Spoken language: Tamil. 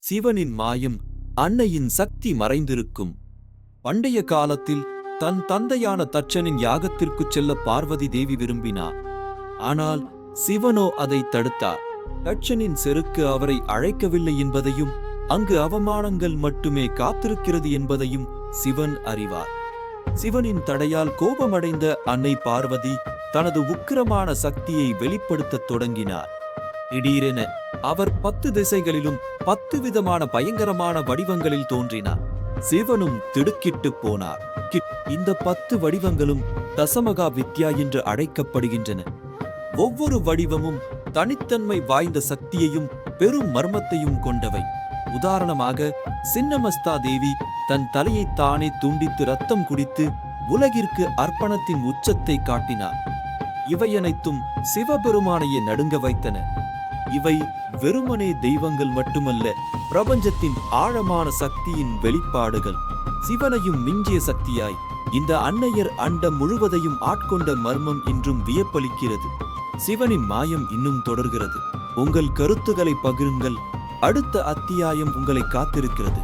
சிவனின் மாயம், அன்னையின் சக்தி மறைந்திருக்கும். பண்டைய காலத்தில் தன் தந்தையான தட்சனின் யாகத்திற்குச் செல்ல பார்வதி தேவி விரும்பினார். ஆனால் சிவனோ அதை தடுத்தார். தட்சனின் செருக்கு அவரை அழைக்கவில்லை என்பதையும் அங்கு அவமானங்கள் மட்டுமே காத்திருக்கிறது என்பதையும் சிவன் அறிவார். சிவனின் தடையால் கோபமடைந்த அன்னை பார்வதி தனது உக்கிரமான சக்தியை வெளிப்படுத்தத் தொடங்கினார். திடீரென அவர் 10 திசைகளிலும் 10 விதமான பயங்கரமான வடிவங்களில் தோன்றினார். சிவனும் திடுக்கிட்டு போனார். இந்த 10 வடிவங்களும் தசமகா வித்யா என்று அழைக்கப்படுகின்றன. ஒவ்வொரு வடிவமும் தனித்தன்மை வாய்ந்த சக்தியையும் பெரும் மர்மத்தையும் கொண்டவை. உதாரணமாக, சின்னமஸ்தா தேவி தன் தலையை தானே துண்டித்து ரத்தம் குடித்து உலகிற்கு அர்ப்பணத்தின் உச்சத்தை காட்டினார். இவை அனைத்தும் சிவபெருமானையே நடுங்க வைத்தன. இவை வெறுமனே தெய்வங்கள் மட்டுமல்ல, பிரபஞ்சத்தின் ஆழமான சக்தியின் வெளிப்பாடுகள். சிவனையும் மிஞ்சிய சக்தியாய் இந்த அன்னையர் அண்டம் முழுவதையும் ஆட்கொண்ட மர்மம் இன்றும் வியப்பளிக்கிறது. சிவனின் மாயம் இன்னும் தொடர்கிறது. உங்கள் கருத்துக்களை பகிருங்கள். அடுத்த அத்தியாயம் உங்களை காத்திருக்கிறது.